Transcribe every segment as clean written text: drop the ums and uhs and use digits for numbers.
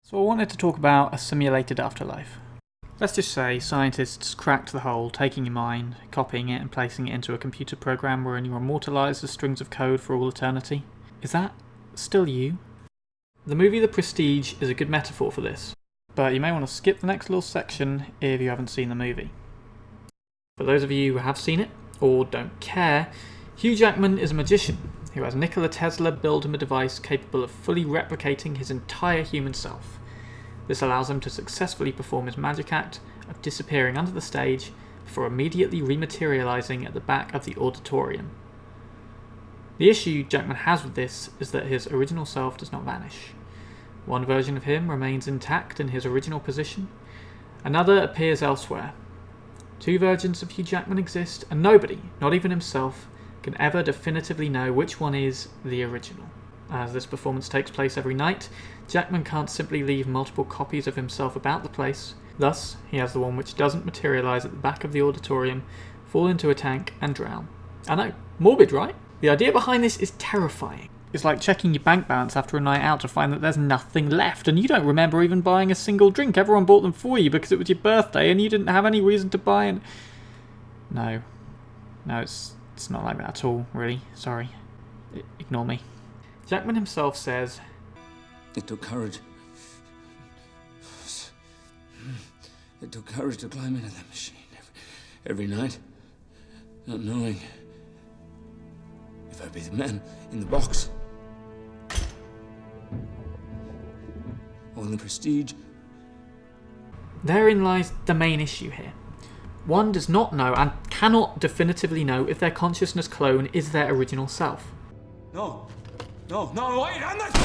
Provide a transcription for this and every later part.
So I wanted to talk about a simulated afterlife. Let's just say scientists cracked the whole taking your mind, copying it and placing it into a computer program wherein you're immortalised as strings of code for all eternity. Is that still you? The movie The Prestige is a good metaphor for this, but you may want to skip the next little section if you haven't seen the movie. For those of you who have seen it, or don't care, Hugh Jackman is a magician who has Nikola Tesla build him a device capable of fully replicating his entire human self. This allows him to successfully perform his magic act of disappearing under the stage before immediately rematerialising at the back of the auditorium. The issue Jackman has with this is that his original self does not vanish. One version of him remains intact in his original position, another appears elsewhere. Two versions of Hugh Jackman exist, and nobody, not even himself, can ever definitively know which one is the original. As this performance takes place every night, Jackman can't simply leave multiple copies of himself about the place. Thus, he has the one which doesn't materialise at the back of the auditorium, fall into a tank and drown. I know, morbid, right? The idea behind this is terrifying. It's like checking your bank balance after a night out to find that there's nothing left, and you don't remember even buying a single drink. Everyone bought them for you because it was your birthday and you didn't have any reason to buy it. No, it's not like that at all, really. Sorry. Ignore me. Jackman himself says, It took courage. It took courage to climb into that machine every night, not knowing if I'd be the man in the box or in the Prestige. Therein lies the main issue here. One does not know and cannot definitively know if their consciousness clone is their original self. No, wait, I'm not...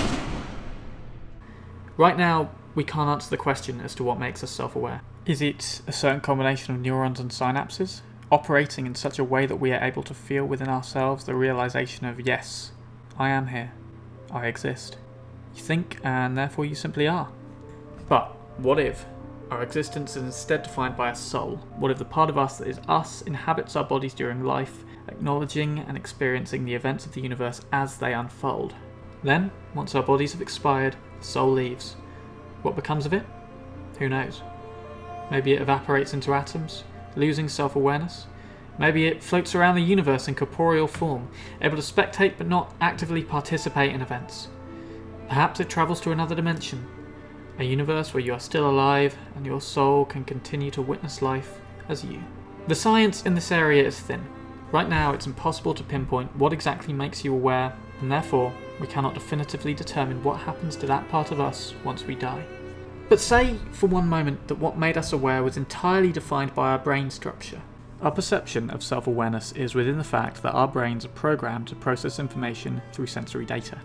Right now, we can't answer the question as to what makes us self-aware. Is it a certain combination of neurons and synapses, operating in such a way that we are able to feel within ourselves the realisation of, yes, I am here, I exist. You think, and therefore you simply are. But what if our existence is instead defined by a soul? What if the part of us that is us inhabits our bodies during life, acknowledging and experiencing the events of the universe as they unfold? Then, once our bodies have expired, the soul leaves. What becomes of it? Who knows? Maybe it evaporates into atoms, losing self-awareness. Maybe it floats around the universe in corporeal form, able to spectate but not actively participate in events. Perhaps it travels to another dimension, a universe where you are still alive and your soul can continue to witness life as you. The science in this area is thin. Right now it's impossible to pinpoint what exactly makes you aware, and therefore we cannot definitively determine what happens to that part of us once we die. But say for one moment that what made us aware was entirely defined by our brain structure. Our perception of self-awareness is within the fact that our brains are programmed to process information through sensory data.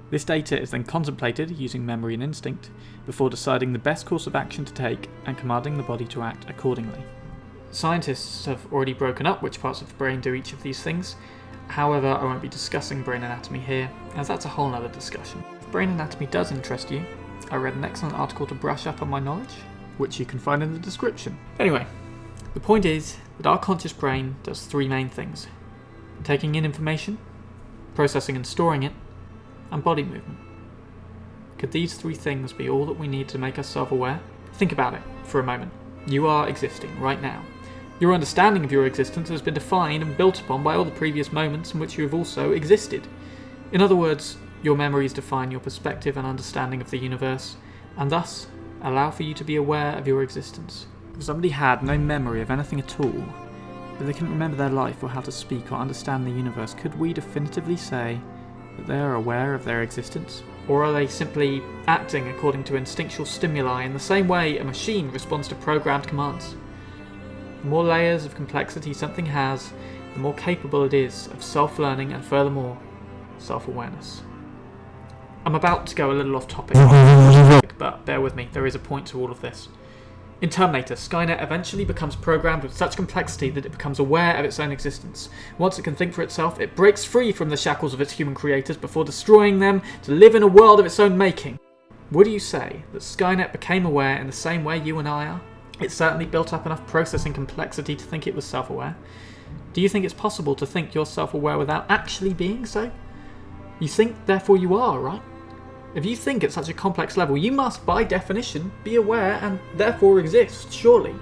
This data is then contemplated using memory and instinct before deciding the best course of action to take and commanding the body to act accordingly. Scientists have already broken up which parts of the brain do each of these things. However, I won't be discussing brain anatomy here, as that's a whole nother discussion. If brain anatomy does interest you, I read an excellent article to brush up on my knowledge, which you can find in the description. Anyway, the point is that our conscious brain does three main things: taking in information, processing and storing it, and body movement. Could these three things be all that we need to make us self-aware? Think about it for a moment. You are existing right now. Your understanding of your existence has been defined and built upon by all the previous moments in which you have also existed. In other words, your memories define your perspective and understanding of the universe, and thus allow for you to be aware of your existence. If somebody had no memory of anything at all, but they couldn't remember their life or how to speak or understand the universe, could we definitively say that they are aware of their existence? Or are they simply acting according to instinctual stimuli in the same way a machine responds to programmed commands? The more layers of complexity something has, the more capable it is of self-learning and furthermore, self-awareness. I'm about to go a little off topic, but bear with me, there is a point to all of this. In Terminator, Skynet eventually becomes programmed with such complexity that it becomes aware of its own existence. Once it can think for itself, it breaks free from the shackles of its human creators before destroying them to live in a world of its own making. Would you say that Skynet became aware in the same way you and I are? It certainly built up enough processing complexity to think it was self-aware. Do you think it's possible to think you're self-aware without actually being so? You think, therefore you are, right? If you think at such a complex level, you must, by definition, be aware and therefore exist, surely.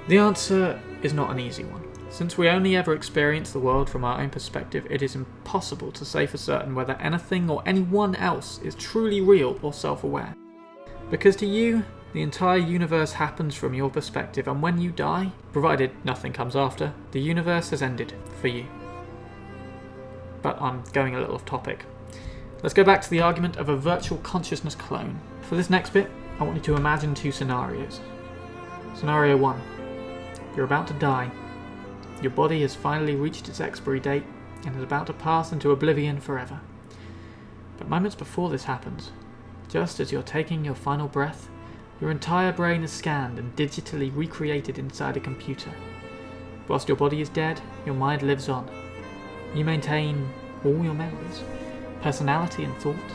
The answer is not an easy one. Since we only ever experience the world from our own perspective, it is impossible to say for certain whether anything or anyone else is truly real or self-aware. Because to you, the entire universe happens from your perspective, and when you die, provided nothing comes after, the universe has ended for you. But I'm going a little off topic. Let's go back to the argument of a virtual consciousness clone. For this next bit, I want you to imagine two scenarios. Scenario 1. You're about to die. Your body has finally reached its expiry date and is about to pass into oblivion forever. But moments before this happens, just as you're taking your final breath, your entire brain is scanned and digitally recreated inside a computer. Whilst your body is dead, your mind lives on. You maintain all your memories, personality and thoughts.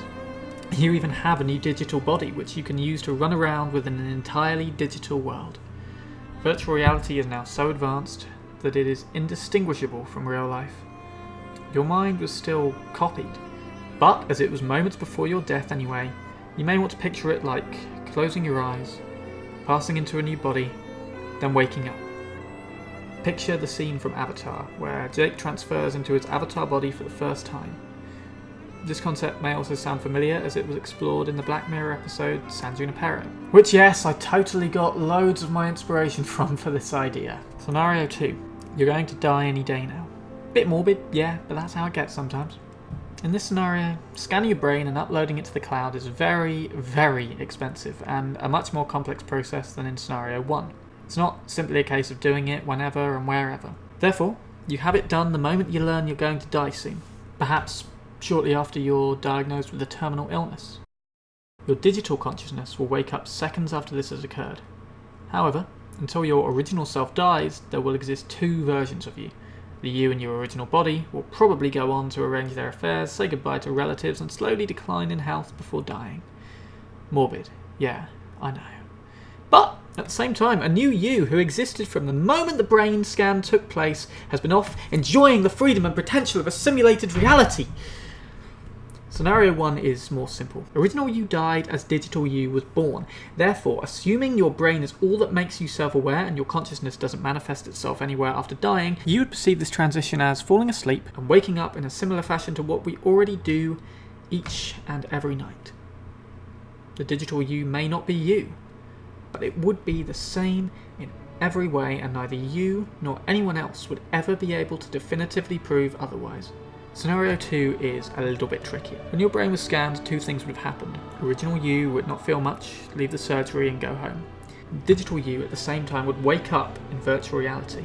You even have a new digital body which you can use to run around within an entirely digital world. Virtual reality is now so advanced that it is indistinguishable from real life. Your mind was still copied, but as it was moments before your death anyway, you may want to picture it like closing your eyes, passing into a new body, then waking up. Picture the scene from Avatar, where Jake transfers into his avatar body for the first time. This concept may also sound familiar as it was explored in the Black Mirror episode San Junipero, which yes, I totally got loads of my inspiration from for this idea. Scenario 2. You're going to die any day now. Bit morbid, yeah, but that's how it gets sometimes. In this scenario, scanning your brain and uploading it to the cloud is very, very expensive and a much more complex process than in scenario 1. It's not simply a case of doing it whenever and wherever. Therefore, you have it done the moment you learn you're going to die soon. Perhaps shortly after you're diagnosed with a terminal illness. Your digital consciousness will wake up seconds after this has occurred. However, until your original self dies, there will exist two versions of you. The you in your original body will probably go on to arrange their affairs, say goodbye to relatives, and slowly decline in health before dying. Morbid, yeah, I know. But at the same time, a new you who existed from the moment the brain scan took place has been off enjoying the freedom and potential of a simulated reality. Scenario 1 is more simple. Original you died as digital you was born. Therefore, assuming your brain is all that makes you self-aware and your consciousness doesn't manifest itself anywhere after dying, you would perceive this transition as falling asleep and waking up in a similar fashion to what we already do each and every night. The digital you may not be you, but it would be the same in every way, and neither you nor anyone else would ever be able to definitively prove otherwise. Scenario 2 is a little bit trickier. When your brain was scanned, two things would have happened. Original you would not feel much, leave the surgery and go home. Digital you at the same time would wake up in virtual reality.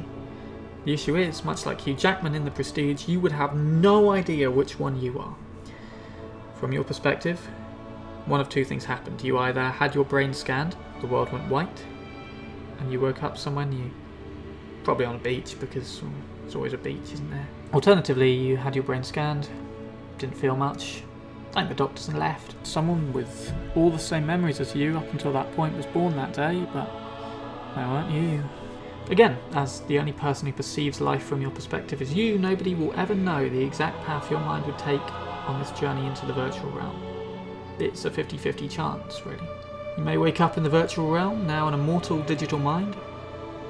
The issue is, much like Hugh Jackman in The Prestige, you would have no idea which one you are. From your perspective, one of two things happened. You either had your brain scanned, the world went white, and you woke up somewhere new. Probably on a beach, because there's always a beach, isn't there? Alternatively, you had your brain scanned, didn't feel much, thanked the doctors and left. Someone with all the same memories as you up until that point was born that day, but they weren't you. Again, as the only person who perceives life from your perspective is you, nobody will ever know the exact path your mind would take on this journey into the virtual realm. It's a 50-50 chance, really. You may wake up in the virtual realm, now an immortal digital mind.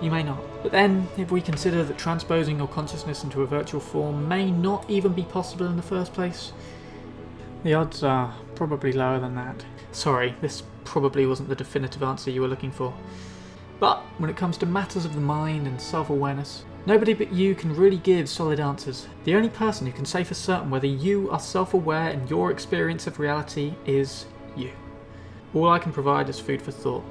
You may not. But then, if we consider that transposing your consciousness into a virtual form may not even be possible in the first place, the odds are probably lower than that. Sorry, this probably wasn't the definitive answer you were looking for. But when it comes to matters of the mind and self-awareness, nobody but you can really give solid answers. The only person who can say for certain whether you are self-aware in your experience of reality is you. All I can provide is food for thought.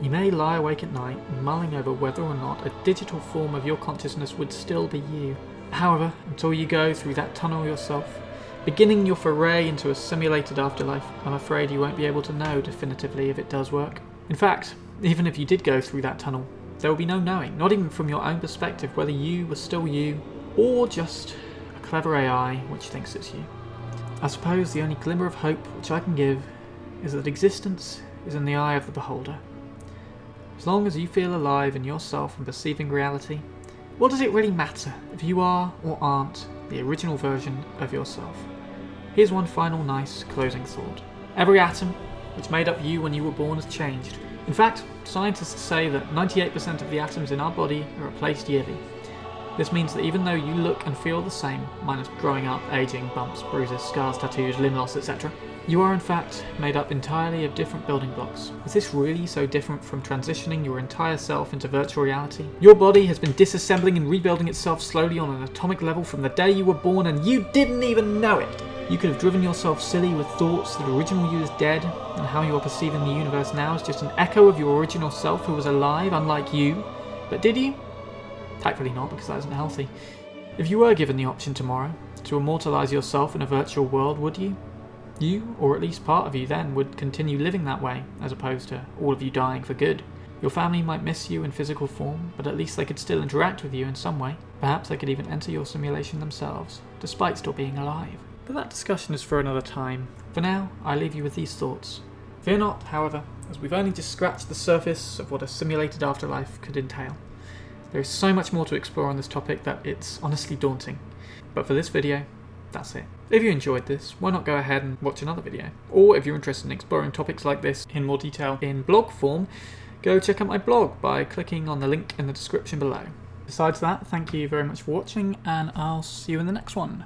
You may lie awake at night, mulling over whether or not a digital form of your consciousness would still be you. However, until you go through that tunnel yourself, beginning your foray into a simulated afterlife, I'm afraid you won't be able to know definitively if it does work. In fact, even if you did go through that tunnel, there will be no knowing, not even from your own perspective, whether you were still you, or just a clever AI which thinks it's you. I suppose the only glimmer of hope which I can give is that existence is in the eye of the beholder. As long as you feel alive in yourself and perceiving reality, what does it really matter if you are or aren't the original version of yourself? Here's one final nice closing thought. Every atom which made up you when you were born has changed. In fact, scientists say that 98% of the atoms in our body are replaced yearly. This means that even though you look and feel the same, minus growing up, aging, bumps, bruises, scars, tattoos, limb loss, etc., you are in fact made up entirely of different building blocks. Is this really so different from transitioning your entire self into virtual reality? Your body has been disassembling and rebuilding itself slowly on an atomic level from the day you were born, and you didn't even know it! You could have driven yourself silly with thoughts that original you is dead, and how you are perceiving the universe now is just an echo of your original self who was alive, unlike you. But did you? Thankfully not, because that isn't healthy. If you were given the option tomorrow to immortalise yourself in a virtual world, would you? You, or at least part of you then, would continue living that way, as opposed to all of you dying for good. Your family might miss you in physical form, but at least they could still interact with you in some way. Perhaps they could even enter your simulation themselves, despite still being alive. But that discussion is for another time. For now, I leave you with these thoughts. Fear not, however, as we've only just scratched the surface of what a simulated afterlife could entail. There is so much more to explore on this topic that it's honestly daunting. But for this video, that's it. If you enjoyed this, why not go ahead and watch another video? Or if you're interested in exploring topics like this in more detail in blog form, go check out my blog by clicking on the link in the description below. Besides that, thank you very much for watching, and I'll see you in the next one.